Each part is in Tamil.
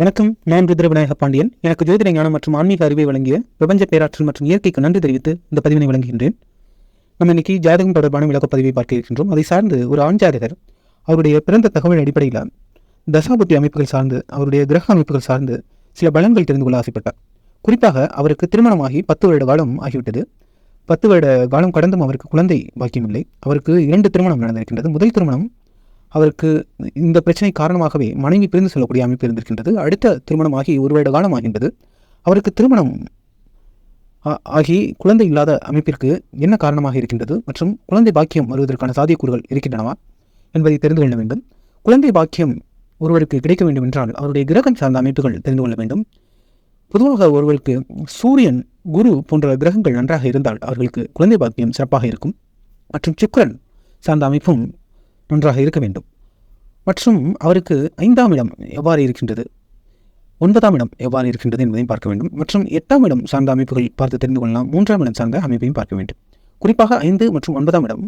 வணக்கம். நான் ருத்ர விநாயக பாண்டியன். எனக்கு ஜோதிட ஞானம் மற்றும் ஆன்மீக அறிவை வழங்கிய பிரபஞ்ச பேராற்றல் மற்றும் இயற்கைக்கு நன்றி தெரிவித்து இந்த பதிவினை வழங்குகின்றேன். நம்ம இன்னைக்கு ஜாதகம் தொடர்பான விளக்கப்பதிவை பார்க்க இருக்கின்றோம். அதை சார்ந்து ஒரு ஆண் ஜாதகர் அவருடைய பிறந்த தகவல் அடிப்படையில் தசாபுத்தி அமைப்புகள் சார்ந்து, அவருடைய கிரக அமைப்புகள் சார்ந்து சில பலன்கள் தெரிந்து கொள்ள ஆசைப்பட்டார். குறிப்பாக அவருக்கு திருமணமாகி 10 வருட காலம் ஆகிவிட்டது. 10 வருட காலம் கடந்தும் அவருக்கு குழந்தை பாக்கியம் இல்லை. அவருக்கு 2 திருமணம் நடந்திருக்கின்றது. முதல் திருமணம் அவருக்கு இந்த பிரச்சனை காரணமாகவே மனைவி பிரிந்து செல்லக்கூடிய அமைப்பு இருந்திருக்கின்றது. அடுத்த திருமணமாகி 1 வருட காலம் ஆகின்றது. அவருக்கு திருமணம் ஆகி குழந்தை இல்லாத அமைப்பிற்கு என்ன காரணமாக இருக்கின்றது மற்றும் குழந்தை பாக்கியம் வருவதற்கான சாத்தியக்கூறுகள் இருக்கின்றனவா என்பதை தெரிந்து கொள்ள வேண்டும். குழந்தை பாக்கியம் ஒருவருக்கு கிடைக்க வேண்டும் என்றால் அவருடைய கிரகம் சார்ந்த அமைப்புகள் தெரிந்து கொள்ள வேண்டும். பொதுவாக ஒருவருக்கு சூரியன், குரு போன்ற கிரகங்கள் நன்றாக இருந்தால் அவர்களுக்கு குழந்தை பாக்கியம் சிறப்பாக இருக்கும். மற்றும் சுக்கிரன் சார்ந்த அமைப்பும் நன்றாக இருக்க வேண்டும். மற்றும் அவருக்கு 5ஆம் இடம் எவ்வாறு இருக்கின்றது, 9ஆம் இடம் எவ்வாறு இருக்கின்றது என்பதையும் பார்க்க வேண்டும். மற்றும் 8ஆம் இடம் சார்ந்த அமைப்புகள் பார்த்து தெரிந்து கொள்ளலாம். 3ஆம் இடம் சார்ந்த அமைப்பையும் பார்க்க வேண்டும். குறிப்பாக 5 மற்றும் 9ஆம் இடம்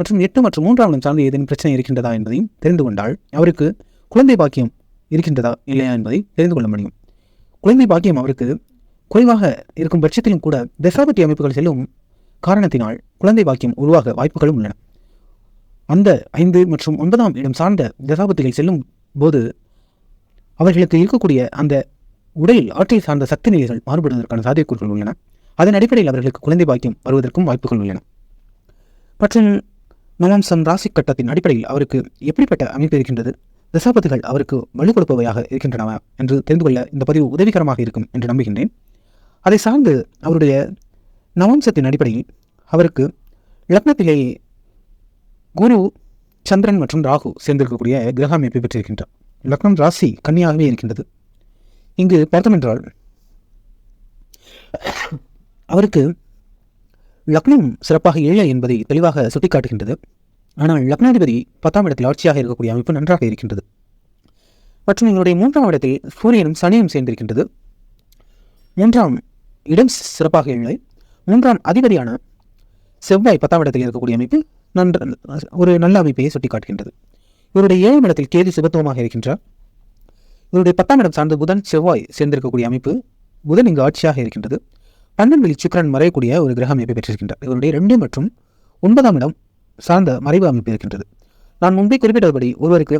மற்றும் 8 மற்றும் 3ஆம் இடம் சார்ந்த ஏதேனும் பிரச்சனை இருக்கின்றதா என்பதையும் தெரிந்து கொண்டால் அவருக்கு குழந்தை பாக்கியம் இருக்கின்றதா இல்லையா என்பதை தெரிந்து கொள்ள முடியும். குழந்தை பாக்கியம் அவருக்கு குறைவாக இருக்கும் பட்சத்திலும் கூட தசாபுத்தி அமைப்புகள் செல்லும் காரணத்தினால் குழந்தை பாக்கியம் உருவாக வாய்ப்புகளும் உள்ளன. அந்த 5 மற்றும் 9ஆம் இடம் சார்ந்த தசாபுத்திகள் செல்லும் போது அவர்களுக்கு இருக்கக்கூடிய அந்த உடல் ஆற்றல் சார்ந்த சக்தி நிலைகள் மாறுபடுவதற்கான சாத்தியக்கூறுகள் உள்ளன. அதன் அடிப்படையில் அவர்களுக்கு குழந்தை பாக்கியம் வருவதற்கும் வாய்ப்புகள் உள்ளன. மற்றும் நவாம்சம் ராசி கட்டத்தின் அடிப்படையில் அவருக்கு எப்படிப்பட்ட அமைப்பு இருக்கின்றது, தசாபதிகள் அவருக்கு வலு கொடுப்பவையாக இருக்கின்றனவா என்று தெரிந்து கொள்ள இந்த பதிவு உதவிகரமாக இருக்கும் என்று நம்புகின்றேன். அதை சார்ந்து அவருடைய நவாம்சத்தின் அடிப்படையில் அவருக்கு லக்னத்திலேயே குரு, சந்திரன் மற்றும் ராகு சேர்ந்திருக்கக்கூடிய கிரக அமைப்பை பெற்றிருக்கின்றார். லக்னம் ராசி கன்னியாகவே இருக்கின்றது. இங்கு பார்த்தோம் என்றால் அவருக்கு லக்னம் சிறப்பாக இல்லை என்பதை தெளிவாக சுட்டிக்காட்டுகின்றது. ஆனால் லக்னாதிபதி 10ஆம் இடத்தில் ஆட்சியாக இருக்கக்கூடிய அமைப்பு நன்றாக இருக்கின்றது. மற்றும் எங்களுடைய 3ஆம் இடத்தில் சூரியனும் சனியும் சேர்ந்திருக்கின்றது. 3ஆம் இடம் சிறப்பாக இல்லை. 3ஆம் அதிபதியான செவ்வாய் 10ஆம் இடத்தில் இருக்கக்கூடிய அமைப்பு ஒரு நல்ல அமைப்பையை சுட்டி காட்டுகின்றது. இவருடைய 7ஆம் இடத்தில் கேது சுபத்துவமாக இருக்கின்றார். இவருடைய 10ஆம் இடம் சார்ந்து புதன், செவ்வாய் சேர்ந்திருக்கக்கூடிய அமைப்பு. புதன் இங்கு ஆட்சியாக இருக்கின்றது. 12 சுக்கிரன் மறையக்கூடிய ஒரு கிரக அமைப்பை பெற்றிருக்கின்றார். இவருடைய 2 மற்றும் 9ஆம் இடம் சார்ந்த மறைவு அமைப்பு இருக்கின்றது. நான் முன்பே குறிப்பிட்டபடி ஒருவருக்கு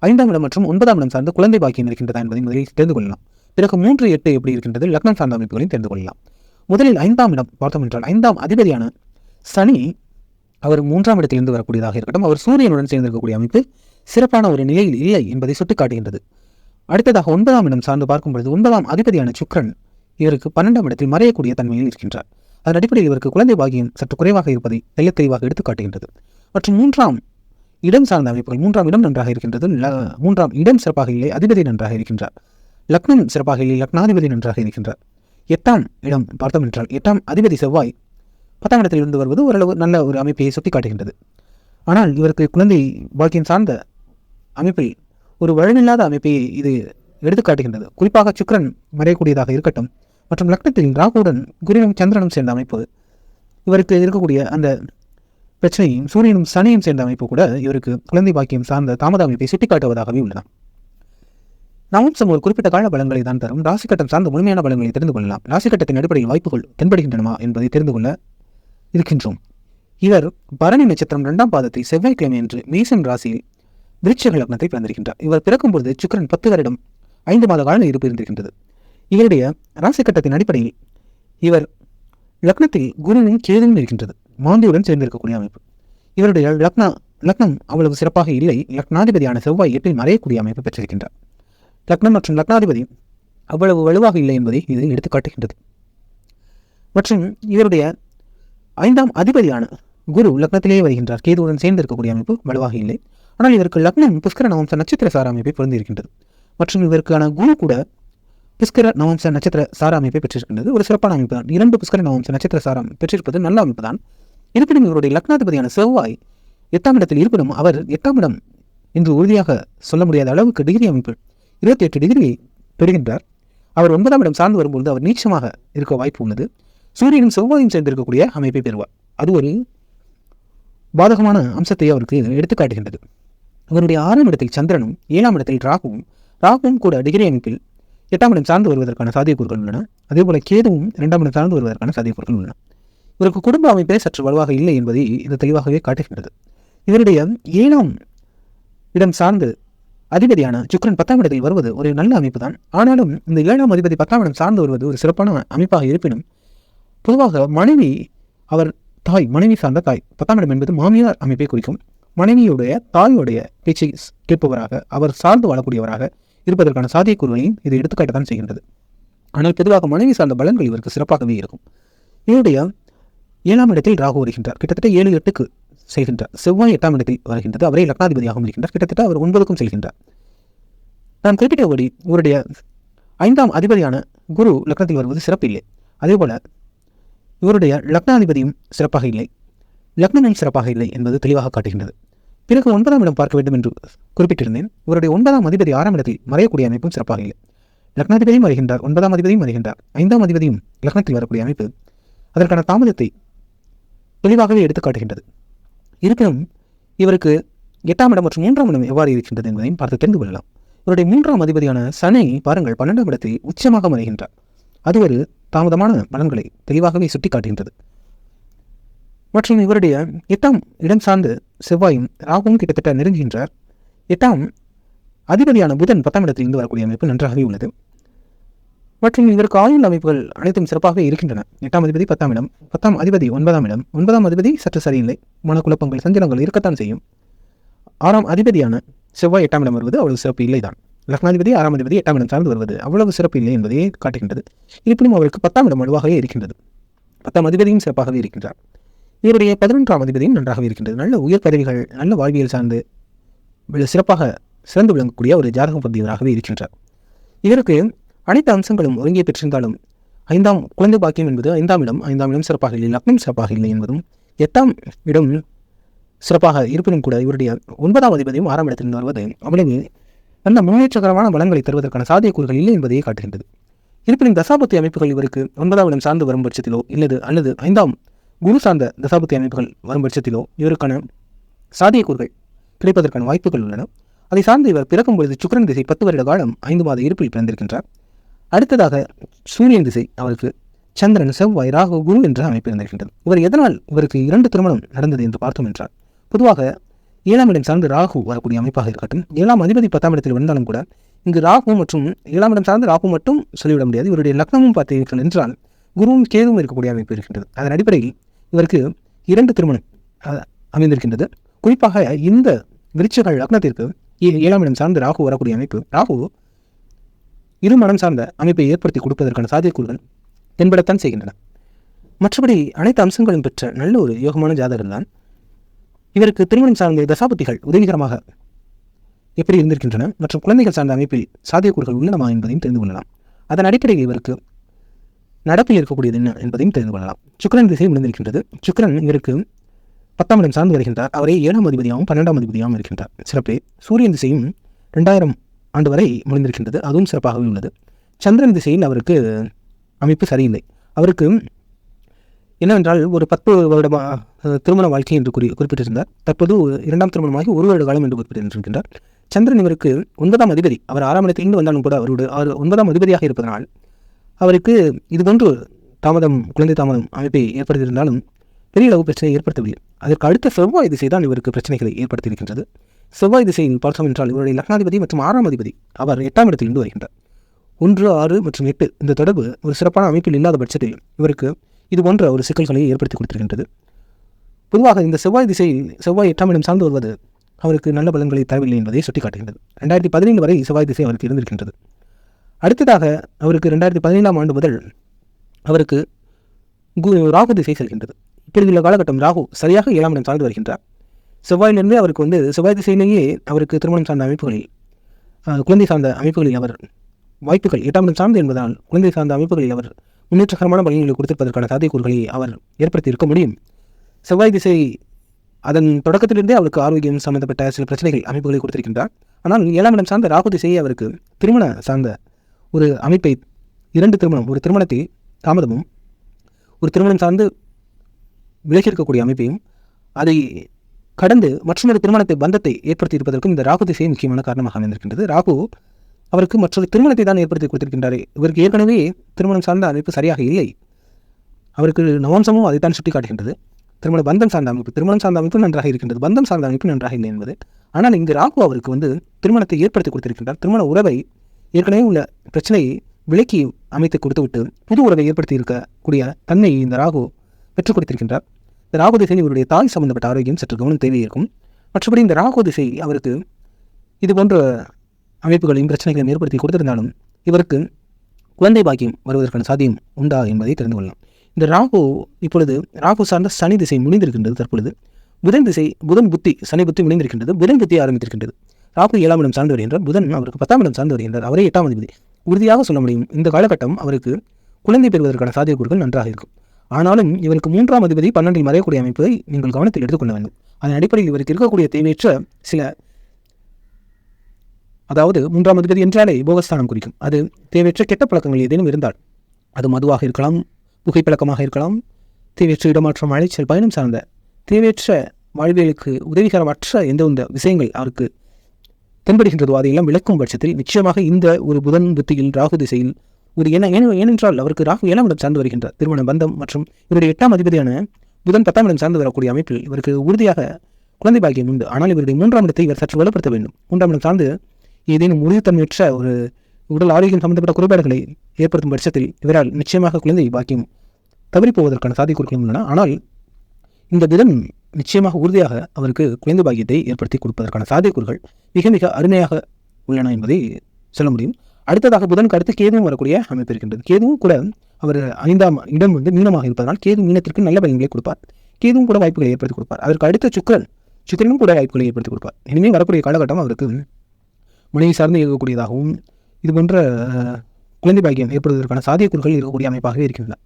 5ஆம் இடம் மற்றும் 9ஆம் இடம் சார்ந்த குழந்தை பாக்கியம் இருக்கின்றதா என்பதை முதலில் தெரிந்து கொள்ளலாம். பிறகு 3, 8 எப்படி இருக்கின்றது, லக்னம் சார்ந்த அமைப்புகளையும் தெரிந்து கொள்ளலாம். முதலில் 5ஆம் இடம் பார்த்தோம் என்றால் 5ஆம் அதிபதியான சனி அவர் 3ஆம் இடத்திலிருந்து வரக்கூடியதாக இருக்கட்டும், அவர் சூரியனுடன் சேர்ந்திருக்கக்கூடிய அமைப்பு சிறப்பான ஒரு நிலையில் இல்லை என்பதை சுட்டிக்காட்டுகின்றது. அடுத்ததாக 9ஆம் இடம் சார்ந்து பார்க்கும் பொழுது 9ஆம் அதிபதியான சுக்கிரன் இவருக்கு 12ஆம் இடத்தில் மறையக்கூடிய தன்மையில் இருக்கின்றார். அதன் அடிப்படையில் இவருக்கு குழந்தை பாக்கியம் சற்று குறைவாக இருப்பதை தெளிவாக எடுத்துக் காட்டுகின்றது. மற்றும் 3ஆம் இடம் சார்ந்த அமைப்புகள், 3ஆம் இடம் நன்றாக இருக்கின்றது. 3ஆம் இடம் சிறப்பாக இல்லை, அதிபதி நன்றாக இருக்கின்றார். லக்னம் சிறப்பாக இல்லை, லக்னாதிபதி நன்றாக இருக்கின்றார். 8ஆம் இடம் பார்த்தோம் என்றால் 8ஆம் அதிபதி செவ்வாய் 10ஆம் இடத்தில் இருந்து வருவது ஓரளவு நல்ல ஒரு அமைப்பை சுட்டி காட்டுகின்றது. ஆனால் இவருக்கு குழந்தை பாக்கியம் சார்ந்த அமைப்பில் ஒரு வலுவில்லாத அமைப்பை இது எடுத்துக்காட்டுகின்றது. குறிப்பாக சுக்கிரன் மறையக்கூடியதாக இருக்கட்டும் மற்றும் லக்னத்தில் ராகுவுடன் குருவும் சந்திரனும் சேர்ந்த அமைப்பு, இவருக்கு இருக்கக்கூடிய அந்த பிரச்சனையும் சூரியனும் சனியும் சேர்ந்த அமைப்பு கூட இவருக்கு குழந்தை பாக்கியம் சார்ந்த தாமத அமைப்பை சுட்டிக்காட்டுவதாகவே உள்ளன. நவம்சம் ஒரு குறிப்பிட்ட கால பலன்களை தான் தரும். ராசிக்கட்டம் சார்ந்த முழுமையான பலன்களை தெரிந்து கொள்ளலாம். ராசிக்கட்டத்தின் அடிப்படையில் வாய்ப்புகள் தென்படுகின்றனவா என்பதை தெரிந்து கொள்ள இருக்கின்றோம். இவர் பரணி நட்சத்திரம் 2ஆம் பாதத்தை செவ்வாய்க்கிழமை என்று மேசன் ராசியில் விருச்சிக லக்னத்தை பிறந்திருக்கின்றார். இவர் பிறக்கும் பொழுது சுக்கிரன் 10 வருடம் 5 மாத கால இருப்பு இருந்திருக்கின்றது. இவருடைய ராசி கட்டத்தின் அடிப்படையில் இவர் லக்னத்தில் குருவும் கேதுவும் இருக்கின்றது. மாந்தியுடன் சேர்ந்திருக்கக்கூடிய அமைப்பு. இவருடைய லக்னம் அவ்வளவு சிறப்பாக இல்லை. லக்னாதிபதியான செவ்வாய் 8இல் மறையக்கூடிய அமைப்பு பெற்றிருக்கின்றார். லக்னம் மற்றும் லக்னாதிபதி அவ்வளவு வலுவாக இல்லை என்பதை இது எடுத்துக்காட்டுகின்றது. மற்றும் இவருடைய 5ஆம் அதிபதியான குரு லக்னத்திலேயே வருகின்றார். கேதுவுடன் சேர்ந்திருக்கக்கூடிய அமைப்பு வலுவாக இல்லை. ஆனால் இதற்கு லக்னம் புஷ்கர நவம்ச நட்சத்திர சார அமைப்பை பொருந்திருக்கின்றது. மற்றும் இதற்கான குரு கூட புஷ்கர நவம்ச நட்சத்திர சார அமைப்பை பெற்றிருக்கின்றது. ஒரு சிறப்பான அமைப்பு தான். 2 புஷ்கர நவம்ச நட்சத்திர சாரம் பெற்றிருப்பது நல்ல அமைப்பு தான். இருப்பினும் இவருடைய லக்னாதிபதியான செவ்வாய் 8ஆம் இடத்தில் இருப்பினும் அவர் 8ஆம் இடம் என்று உறுதியாக சொல்ல முடியாத அளவுக்கு டிகிரி அமைப்பு 28 டிகிரியை பெறுகின்றார். அவர் 9ஆம் இடம் சார்ந்து வரும்போது அவர் நீச்சமாக இருக்க வாய்ப்பு உள்ளது. சூரியனும் செவ்வாயும் சேர்ந்திருக்கக்கூடிய அமைப்பை பெறுவார். அது ஒரு பாதகமான அம்சத்தை அவருக்கு எடுத்துக்காட்டுகின்றது. அவருடைய 6ஆம் இடத்தில் சந்திரனும் 7ஆம் இடத்தில் ராகுவும் ராகுவும் கூட டிகிரி அமைப்பில் 8ஆம் இடம் சார்ந்து வருவதற்கான சாத்தியக்கூறுகள் உள்ளன. அதேபோல கேதுவும் 2ஆம் இடம் சார்ந்து வருவதற்கான சாத்தியக்கூறுகள் உள்ளன. இவருக்கு குடும்ப அமைப்பே சற்று வலுவாக இல்லை என்பதை இது தெளிவாகவே காட்டுகின்றது. இவருடைய 7ஆம் இடம் சார்ந்து அதிபதியான சுக்கிரன் 10ஆம் இடத்தில் வருவது ஒரு நல்ல அமைப்பு தான். ஆனாலும் இந்த 7ஆம் அதிபதி 10ஆம் இடம் சார்ந்து வருவது ஒரு சிறப்பான அமைப்பாக இருப்பினும், பொதுவாக மனைவி அவர் தாய், மனைவி சார்ந்த தாய், 10ஆம் இடம் என்பது மாமியார் அமைப்பை குறிக்கும். மனைவியுடைய தாயுடைய பேச்சை கேட்பவராக, அவர் சார்ந்து வாழக்கூடியவராக இருப்பதற்கான சாத்தியக்கூறுகளையும் இது எடுத்துக்காட்டத்தான் செய்கின்றது. ஆனால் பொதுவாக மனைவி சார்ந்த பலன்கள் இவருக்கு சிறப்பாகவே இருக்கும். இவருடைய 7ஆம் இடத்தில் ராகு வருகின்றார். கிட்டத்தட்ட 7-8க்கு செல்கின்றார். செவ்வாய் 8ஆம் இடத்தில் வருகின்றது. அவரே லக்னாதிபதியாகவும் இருக்கின்றார். கிட்டத்தட்ட அவர் 9க்கும் செல்கின்றார். நான் குறிப்பிட்டபடி இவருடைய 5ஆம் அதிபதியான குரு லக்னத்தில் வருவது சிறப்பில்லை. அதேபோல இவருடைய லக்னாதிபதியும் சிறப்பாக இல்லை, லக்னமும் சிறப்பாக இல்லை என்பது தெளிவாக காட்டுகின்றது. பிறகு 9ஆம் இடம் பார்க்க வேண்டும் என்று குறிப்பிட்டிருந்தேன். இவருடைய 9ஆம் அதிபதி 6ஆம் இடத்தில் மறையக்கூடிய அமைப்பும் சிறப்பாக இல்லை. லக்னாதிபதியும் வருகின்றார், 9ஆம் அதிபதியும் வருகின்றார், 5ஆம் அதிபதியும் லக்னத்தில் வரக்கூடிய அமைப்பு அதற்கான தாமதத்தை தெளிவாகவே எடுத்து காட்டுகின்றது. இருப்பினும் இவருக்கு 8ஆம் இடம் மற்றும் 3ஆம் இடம் எவ்வாறு இருக்கின்றது என்பதையும் பார்த்து தெரிந்து கொள்ளலாம். இவருடைய 3ஆம் அதிபதியான சனி பாருங்கள் 12ஆம் இடத்தில் உச்சமாக மறைகின்றார். அது ஒரு தாமதமான பலன்களை தெளிவாகவே சுட்டி காட்டுகின்றது. மற்றும் இவருடைய 8ஆம் இடம் சார்ந்து செவ்வாயும் ராகுவும் கிட்டத்தட்ட நெருங்குகின்றார். 8ஆம் அதிபதியான புதன் 10ஆம் இடத்தில் இருந்து வரக்கூடிய அமைப்பு நன்றாகவே உள்ளது. மற்றும் இதற்கு ஆயுள் அமைப்புகள் அனைத்தும் சிறப்பாகவே இருக்கின்றன. 8ஆம் அதிபதி 10ஆம் இடம், 10ஆம் அதிபதி 9ஆம் இடம், 9ஆம் அதிபதி சற்று சரியில்லை, மனக்குழப்பங்கள் சஞ்சலங்கள் இருக்கத்தான் செய்யும். 6ஆம் அதிபதியான செவ்வாய் 8ஆம் இடம் வருவது அவ்வளவு சிறப்பு இல்லைதான். லக்னாதிபதி 6ஆம் அதிபதி 8ஆம் இடம் சார்ந்து வருவது அவ்வளவு சிறப்பு இல்லை என்பதையே காட்டுகின்றது. இருப்பினும் அவருக்கு 10ஆம் இடம் வலுவாகவே இருக்கின்றது. 10ஆம் அதிபதியும் சிறப்பாகவே இருக்கின்றார். இவருடைய 11ஆம் அதிபதியும் நன்றாகவே இருக்கின்றது. நல்ல உயர் பதவிகள், நல்ல வாழ்வியல் சார்ந்து சிறப்பாக சிறந்து விளங்கக்கூடிய ஒரு ஜாதகம் பொருந்தியவராகவே இருக்கின்றார். இதற்கு அனைத்து அம்சங்களும் ஒருங்கே பெற்றிருந்தாலும் 5ஆம் குழந்தை பாக்கியம் என்பது 5ஆம் இடம் சிறப்பாக இல்லை, லக்னம் சிறப்பாக இல்லை என்பதும் 8ஆம் இடம் சிறப்பாக இருப்பினும் கூட இவருடைய 9ஆம் அதிபதியும் 6ஆம் இடத்திலிருந்து வருவது அவ்வளவு நல்ல முன்னேற்றகரமான பலன்களை தருவதற்கான சாத்தியக்கூறுகள் இல்லை என்பதையே காட்டுகின்றது. இருப்பினும் தசாபத்தி அமைப்புகள் இவருக்கு 9ஆம் இடம் சார்ந்து வரும் பட்சத்திலோ அல்லது 5ஆம் குரு சார்ந்த தசாபத்தி அமைப்புகள் வரும் பட்சத்திலோ இவருக்கான சாத்தியக்கூறுகள் கிடைப்பதற்கான வாய்ப்புகள் உள்ளன. அதை சார்ந்து இவர் பிறக்கும் பொழுது சுக்கிரன் திசை 10 வருட காலம் 5 மாத இருப்பில் பிறந்திருக்கின்றார். அடுத்ததாக சூரியன் திசை அவருக்கு சந்திரன், செவ்வாய், ராகு, குரு என்ற அமைப்பு இருந்திருக்கின்றது. எதனால் இவருக்கு 2 திருமணம் நடந்தது என்று பார்த்தோம் என்றால், பொதுவாக 7ஆம் இடம் சார்ந்து ராகு வரக்கூடிய அமைப்பாக இருக்கட்டும், 7ஆம் அதிபதி 10ஆம் இடத்தில் வந்தாலும் கூட இங்கு ராகு மற்றும் 7ஆம் இடம் சார்ந்து ராகு மட்டும் சொல்லிவிட முடியாது. இவருடைய லக்னமும் பார்த்தீர்கள் என்றால் குருவும் கேதுவும் இருக்கக்கூடிய அமைப்பு இருக்கின்றது. அதன் அடிப்படையில் இவருக்கு 2 திருமணம் அமைந்திருக்கின்றது. குறிப்பாக இந்த விருச்சிக லக்னத்திற்கு 7ஆம் இடம் சார்ந்து ராகு வரக்கூடிய அமைப்பு, ராகு இருமனம் சார்ந்த அமைப்பை ஏற்படுத்தி கொடுப்பதற்கான சாத்தியக்கூறுகள் தென்படத்தான் செய்கின்றன. மற்றபடி அனைத்து அம்சங்களும் பெற்ற நல்ல ஒரு யோகமான ஜாதகர் தான். இவருக்கு திருமணம் சார்ந்த தசாபத்திகள் உதவிகரமாக எப்படி இருந்திருக்கின்றன மற்றும் குழந்தைகள் சார்ந்த அமைப்பில் சாத்தியக்கூறுகள் உள்ளனமா என்பதையும் தெரிந்து கொள்ளலாம். அதன் அடிப்படையில் இவருக்கு நடப்பில் இருக்கக்கூடியது என்ன என்பதையும் தெரிந்து கொள்ளலாம். சுக்கிரன் திசை முடிந்திருக்கின்றது. சுக்கிரன் இவருக்கு 10ஆம் இடம் சார்ந்து வருகின்றார். அவரே 7ஆம் அதிபதியாகவும் 12ஆம் அதிபதியாகவும் இருக்கின்றார். சிறப்பே. சூரியன் திசையும் 2000 ஆண்டு வரை முடிந்திருக்கின்றது. அதுவும் சிறப்பாகவே உள்ளது. சந்திரன் திசையில் அவருக்கு அமைப்பு சரியில்லை. அவருக்கு என்னவென்றால் ஒரு 10 வருட திருமண வாழ்க்கை என்று குறிப்பிட்டிருந்தார். தற்போது 2ஆம் திருமணமாகி 1 வருட காலம் என்று குறிப்பிட்டிருக்கின்றார். சந்திரன் இவருக்கு 9ஆம் அதிபதி, அவர் 6ஆம் இடத்திலிருந்து வந்தாலும் கூட அவருடைய 9ஆம் அதிபதியாக இருப்பதனால் அவருக்கு இதுபோன்று குழந்தை தாமதம் அமைப்பை ஏற்படுத்தியிருந்தாலும் பெரிய அளவு பிரச்சனையை ஏற்படுத்தவில்லை. அதற்கு அடுத்த செவ்வாய் திசை தான் இவருக்கு பிரச்சனைகளை ஏற்படுத்தியிருக்கின்றது. செவ்வாய் திசையில் பார்த்தோம் என்றால் இவருடைய லக்னாதிபதி மற்றும் 6ஆம் அதிபதி அவர் 8ஆம் இடத்திலிருந்து வருகின்றார். 1, 6 மற்றும் 8 இந்த தொடர்பு ஒரு சிறப்பான அமைப்பில் இல்லாத பட்சத்தில் இவருக்கு இது போன்ற ஒரு சிக்கல்களை ஏற்படுத்தி கொடுத்திருக்கின்றது. பொதுவாக இந்த செவ்வாய் திசையில் செவ்வாய் 8ஆம் இடம் சார்ந்து வருவது அவருக்கு நல்ல பலன்களை தரவில்லை என்பதை சுட்டிக்காட்டுகின்றது. 2015 வரை செவ்வாய் திசை அவருக்கு இருந்திருக்கின்றது. அடுத்ததாக அவருக்கு 2017ஆம் ஆண்டு முதல் அவருக்கு ராகு திசை செல்கின்றது. இப்பொழுது உள்ள காலகட்டம் ராகு சரியாக 7ஆம் இடம் சார்ந்து வருகின்றார். செவ்வாயிலிருந்து அவருக்கு செவ்வாய் திசையிலேயே அவருக்கு திருமணம் சார்ந்த அமைப்புகளில் குழந்தை சார்ந்த அமைப்புகளில் அவர் வாய்ப்புகள் 8ஆம் இடம் சார்ந்து என்பதால் குழந்தை சார்ந்த அமைப்புகளில் அவர் முன்னேற்றகரமான பலன்களை கொடுத்திருப்பதற்கான சாத்தியக்கூறுகளை அவர் ஏற்படுத்தி இருக்க முடியும். செவ்வாய் திசை அதன் தொடக்கத்திலிருந்தே அவருக்கு ஆரோக்கியம் சம்பந்தப்பட்ட சில பிரச்சனைகள் அமைப்புகளை கொடுத்திருக்கின்றார். ஆனால் 7ஆம் இடம் சார்ந்த ராகு திசையை அவருக்கு திருமண சார்ந்த ஒரு அமைப்பை 2 திருமணம், ஒரு திருமணத்தில் தாமதமும் ஒரு திருமணம் சார்ந்து விலகி இருக்கக்கூடிய அமைப்பையும் அதை கடந்து மற்றொரு திருமணத்தை பந்தத்தை ஏற்படுத்தி இருப்பதற்கும் இந்த ராகு திசையை முக்கியமான காரணமாக அமைந்திருக்கின்றது. ராகு அவருக்கு மற்றொரு திருமணத்தை தான் ஏற்படுத்தி கொடுத்திருக்கின்றார். இவருக்கு ஏற்கனவே திருமணம் சார்ந்த அமைப்பு சரியாக இல்லை. அவருக்கு நவம்சமும் அதைத்தான் சுட்டி காட்டுகின்றது. திருமண பந்தம் சார்ந்த அமைப்பு, திருமணம் சார்ந்த அமைப்பு நன்றாக இருக்கின்றது, பந்தம் சார்ந்த அமைப்பு நன்றாக இல்லை என்பது. ஆனால் இங்கு ராகு அவருக்கு திருமணத்தை ஏற்படுத்தி கொடுத்திருக்கின்றார். திருமண உறவை, ஏற்கனவே உள்ள பிரச்சனையை விலக்கி அமைத்து கொடுத்துவிட்டு புது உறவை ஏற்படுத்தி இருக்கக்கூடிய தன்மையை இந்த ராகு பெற்றுக் கொடுத்திருக்கின்றார். இந்த ராகு திசை இவருடைய தாய் சம்பந்தப்பட்ட ஆரோக்கியம் சற்று கவனம் தேவை இருக்கும். மற்றபடி இந்த ராகு திசை அவருக்கு இது போன்ற அமைப்புகளையும் பிரச்சனைகளையும் ஏற்படுத்தி கொடுத்திருந்தாலும் இவருக்கு குழந்தை பாக்கியம் வருவதற்கான சாத்தியம் உண்டா என்பதை தெரிந்து கொள்ளலாம். இந்த ராகு இப்பொழுது ராகு சார்ந்த சனி திசை முடிந்திருக்கின்றது. தற்பொழுது புதன் திசை, புதன் புத்தி, சனி புத்தி முடிந்திருக்கின்றது. புதன் புத்தி ஆரம்பித்திருக்கின்றது. ராகு 7ஆம் இடம் சார்ந்து வருகின்றார். புதன் அவருக்கு 10ஆம் இடம் சார்ந்து வருகின்றார். அவரே 8ஆம் அதிபதி. உறுதியாக சொல்ல முடியும், இந்த காலகட்டம் அவருக்கு குழந்தை பெறுவதற்கான சாத்தியக்கூறுகள் நன்றாக இருக்கும். ஆனாலும் இவருக்கு 3ஆம் அதிபதி 12இல் மறையக்கூடிய அமைப்பை நீங்கள் கவனத்தில் எடுத்துக்கொள்ள வேண்டும். அதன் அடிப்படையில் இவருக்கு இருக்கக்கூடிய தேவையற்ற சில, அதாவது 3ஆம் அதிபதி என்றாலே போகஸ்தானம் குறிக்கும். அது தேவையற்ற கெட்ட பழக்கங்கள் ஏதேனும் இருந்தால், அது மதுவாக இருக்கலாம், புகைப்பழக்கமாக இருக்கலாம், தேவையற்ற இடமாற்றம், அழைச்சல், பயணம் சார்ந்த தேவையற்ற வாழ்வியலுக்கு உதவிகரமற்ற எந்த விஷயங்கள் அவருக்கு தென்படுகின்றதோ அதையெல்லாம் விளக்கும் பட்சத்தில் நிச்சயமாக இந்த ஒரு புதன் புத்தியில் ராகு திசையில் ஒரு ஏனென்றால் அவருக்கு ராகு 7ஆம் இடம் சார்ந்து வருகின்றார். திருமண பந்தம் மற்றும் இவருடைய 8ஆம் அதிபதியான புதன் 10ஆம் இடம் சார்ந்து வரக்கூடிய அமைப்பில் இவருக்கு உறுதியாக குழந்தை பாக்கியம் உண்டு. ஆனால் இவருடைய 3ஆம் இடத்தை இவர் சற்று வலுப்படுத்த வேண்டும். 3ஆம் இடம் சார்ந்து ஏதேனும் உறுதித்தன்மையற்ற ஒரு உடல் ஆரோக்கியம் சம்பந்தப்பட்ட குறைபாடுகளை ஏற்படுத்தும் பட்சத்தில் இவரால் நிச்சயமாக குழந்தை பாக்கியம் தவறி போவதற்கான சாத்தியக்கூறுகளும் உள்ளன. ஆனால் இந்த புதன் நிச்சயமாக உறுதியாக அவருக்கு குழந்தை பாக்கியத்தை ஏற்படுத்தி கொடுப்பதற்கான சாத்தியக்கூறுகள் மிக மிக அருமையாக உள்ளன என்பதை சொல்ல முடியும். அடுத்ததாக புதனுக்கு அடுத்து கேதுவும் வரக்கூடிய அமைப்பு இருக்கின்றது. கேதுவும் கூட அவர் 5ஆம் இடம் மீனமாக இருப்பதனால் கேது மீனத்திற்கு நல்ல பலன்களை கொடுப்பார். கேதுவும் கூட வாய்ப்புகளை ஏற்படுத்தி கொடுப்பார். அதற்கு அடுத்த சுக்கிரனும் கூட வாய்ப்புகளை ஏற்படுத்தி கொடுப்பார். இனிமேல் வரக்கூடிய காலகட்டம் அவருக்கு மனைவி சார்ந்து இயக்கக்கூடியதாகவும் இது போன்ற குழந்தை பாக்கியம் ஏற்படுவதற்கான சாத்தியக்கூறுகள் இருக்கக்கூடிய அமைப்பாகவே இருக்கின்றன.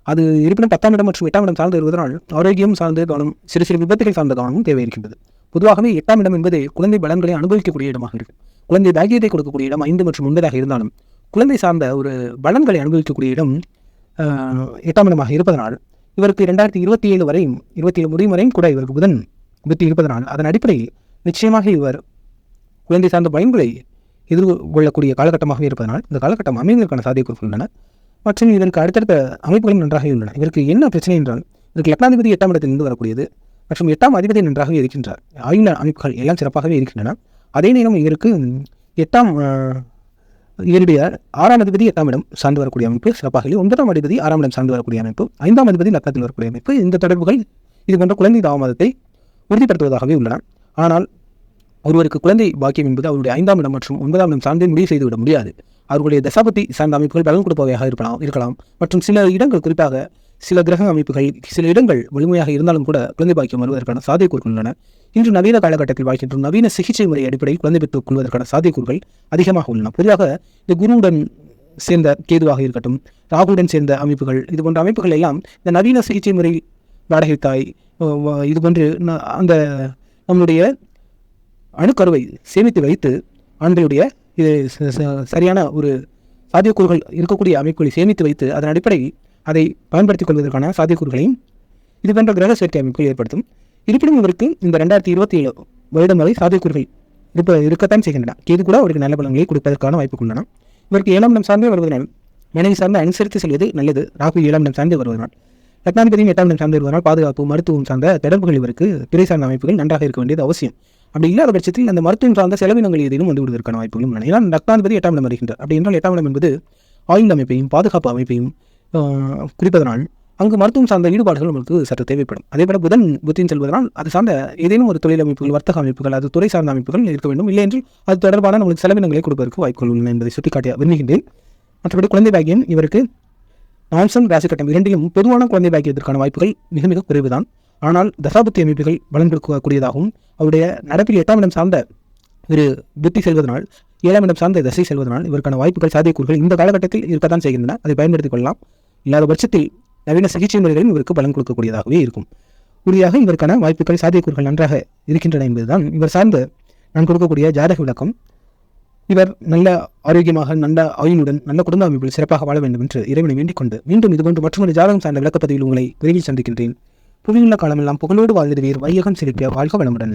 அது இருப்பினும் 10ஆம் இடம் மற்றும் 8ஆம் இடம் சார்ந்து வருவதனால் ஆரோக்கியம் சார்ந்த கவனம், சிறு சிறு விபத்துகள் சார்ந்த கவனமும் தேவை இருக்கின்றது. பொதுவாகவே 8ஆம் இடம் என்பது குழந்தை பலன்களை அனுபவிக்கக்கூடிய இடமாக இருக்கு. குழந்தை பாக்கியத்தை கொடுக்கக்கூடிய இடம் 5 மற்றும் 9ஆக இருந்தாலும் குழந்தை சார்ந்த ஒரு பலன்களை அனுபவிக்கக்கூடிய இடம் 8ஆம் இடமாக இருப்பதனால் இவருக்கு 2027 வரையும் 27 முடியும் வரையும் கூட இவருக்கு புதன் புத்தி இருப்பதனால் அதன் அடிப்படையில் நிச்சயமாக இவர் குழந்தை சார்ந்த பயன்களை எதிர்கொள்ளக்கூடிய காலகட்டமாக இருப்பதனால் இந்த காலகட்டம் அமைவதற்கான சாத்தியக்கூறுகள் உள்ளன. மற்றும் இதற்கு அடுத்தடுத்த அமைப்புகளும் நன்றாகவே உள்ளன. இதற்கு என்ன பிரச்சனை என்றால், இதற்கு லக்னாதிபதி 8ஆம் இடத்திலிருந்து வரக்கூடியது மற்றும் 8ஆம் அதிபதி நன்றாகவே இருக்கின்றார். ஆயுள அமைப்புகள் எல்லாம் சிறப்பாகவே இருக்கின்றன. அதே நேரம் இவருக்கு இவருடைய 6ஆம் அதிபதி 8ஆம் இடம் சார்ந்து வரக்கூடிய அமைப்பு சிறப்பாக இல்லை. 9ஆம் அதிபதி 6ஆம் இடம் சார்ந்து வரக்கூடிய அமைப்பு, 5ஆம் அதிபதி லக்னத்தில் வரக்கூடிய அமைப்பு, இந்த தொடர்புகள் இது போன்ற குழந்தை தாமதத்தை உறுதிப்படுத்துவதாகவே உள்ளன. ஆனால் ஒருவருக்கு குழந்தை பாக்கியம் என்பது அவருடைய 5ஆம் இடம் மற்றும் 9ஆம் இடம் சார்ந்தே முடிவு செய்துவிட முடியாது. அவர்களுடைய தசாபதி சார்ந்த அமைப்புகள் பலன் கொடுப்பவையாக இருக்கலாம். மற்றும் சில இடங்கள், குறிப்பாக சில கிரக அமைப்புகள், சில இடங்கள் வலிமையாக இருந்தாலும் கூட குழந்தை பாக்கியம் வருவதற்கான சாத்தியக்கூறுகள் உள்ளன. இன்று நவீன காலகட்டத்தில் வாழ்கின்ற நவீன சிகிச்சை முறை அடிப்படையில் குழந்தை பெற்றுக் கொள்வதற்கான சாத்தியக்கூறுகள் அதிகமாக உள்ளன. பொதுவாக இந்த குருவுடன் சேர்ந்த கேதுவாக இருக்கட்டும், ராகுடன் சேர்ந்த அமைப்புகள், இது போன்ற அமைப்புகள் எல்லாம் இந்த நவீன சிகிச்சை முறை, வாடகை தாய், இது போன்று அந்த நம்முடைய அணுக்கருவை சேமித்து வைத்து ஆண்களுடைய இது சரியான ஒரு சாத்தியக்கூறுகள் இருக்கக்கூடிய அமைப்புகளை சேமித்து வைத்து அதன் அடிப்படையில் அதை பயன்படுத்திக் கொள்வதற்கான சாத்தியக்கூறுகளையும் இது போன்ற கிரக சேர்க்கை அமைப்புகள் ஏற்படுத்தும். இருப்பினும் இவருக்கு இந்த 2027 வருடம் வரை சாத்தியக்கூறுகள் இருக்கத்தான் செய்கின்றன. கேது கூட அவருக்கு நல்ல பலன்களை கொடுப்பதற்கான வாய்ப்புகள் உள்ளன. இவருக்கு 7ஆம் இடம் சார்ந்தே வருவதனால் மனைவி சார்ந்து அனுசரித்து செல்வது நல்லது. ராகு 7ஆம் இடம் சார்ந்து வருவதனால், லக்னாதிபதியும் 8ஆம் இடம் சார்ந்து வருவதனால் பாதுகாப்பு, மருத்துவம் சார்ந்த தொடர்புகள் இவருக்கு பிறை சார்ந்த அமைப்புகள் நன்றாக இருக்க வேண்டியது அவசியம். அப்படி இல்லாத பட்சத்தில் அந்த மருத்துவம் சார்ந்த செலவினங்கள் ஏதேனும் வந்து விடுவதற்கான வாய்ப்புகளும் உள்ளன. ஏன்னா லக்னாதிபதி 8ஆம் இடம் வருகின்றார். அப்படி என்றால் 8ஆம் இடம் என்பது ஆயுள் அமைப்பையும் பாதுகாப்பு அமைப்பையும் குறிப்பதனால் அங்கு மருத்துவம் சார்ந்த ஈடுபாடுகள் உங்களுக்கு சற்று தேவைப்படும். அதேபோல புதன் புத்தியின் செல்வதனால் அது சார்ந்த ஏதேனும் ஒரு தொழில் அமைப்புகள், வர்த்தக அமைப்புகள், அது துறை சார்ந்த அமைப்புகள் இருக்க வேண்டும். இல்லை என்றால் அது தொடர்பான நம்மளுக்கு செலவினங்களை கொடுப்பதற்கு வாய்ப்புகள் உள்ளன என்பதை சுட்டிக்காட்ட விரும்புகின்றேன். மற்றபடி குழந்தை பாக்கியம் இவருக்கு நான்சன் ராசி கட்டம் இரண்டிலும் பொதுவான குழந்தை பாக்கியத்திற்கான வாய்ப்புகள் மிக மிக குறைவுதான். ஆனால் தசாபுத்தி அமைப்புகள் பலன் கொடுக்கக்கூடியதாகவும் அவருடைய நடப்பில் 8ஆம் இடம் சார்ந்த ஒரு புத்தி செல்வதனால், 7ஆம் இடம் சார்ந்த தசை செல்வதனால் இவருக்கான வாய்ப்புகள், சாத்தியக்கூறுகள் இந்த காலகட்டத்தில் இருக்கத்தான் செய்கின்றன. அதை பயன்படுத்திக் கொள்ளலாம். இல்லாத பட்சத்தில் நவீன சிகிச்சை முறைகளும் இவருக்கு பலன் கொடுக்கக்கூடியதாகவே இருக்கும். உறுதியாக இவருக்கான வாய்ப்புகள், சாத்தியக்கூறுகள் நன்றாக இருக்கின்றன என்பதுதான் இவர் சார்ந்த நான் கொடுக்கக்கூடிய ஜாதக விளக்கம். இவர் நல்ல ஆரோக்கியமாக, நல்ல ஆயுளுடன், நல்ல குடும்ப அமைப்பில் சிறப்பாக வாழ வேண்டும் என்று இறைவனை வேண்டிக் கொண்டு மீண்டும் இதுபோன்று மற்றொரு ஜாதகம் சார்ந்த விளக்கப்பதிவில் உங்களை விரைவில் சந்திக்கின்றேன். புவியுள்ள காலமெல்லாம் புகழோடு வாழ்ந்திடுவீர். வையகம் செழிக்க வாழ்க வளமுடன்.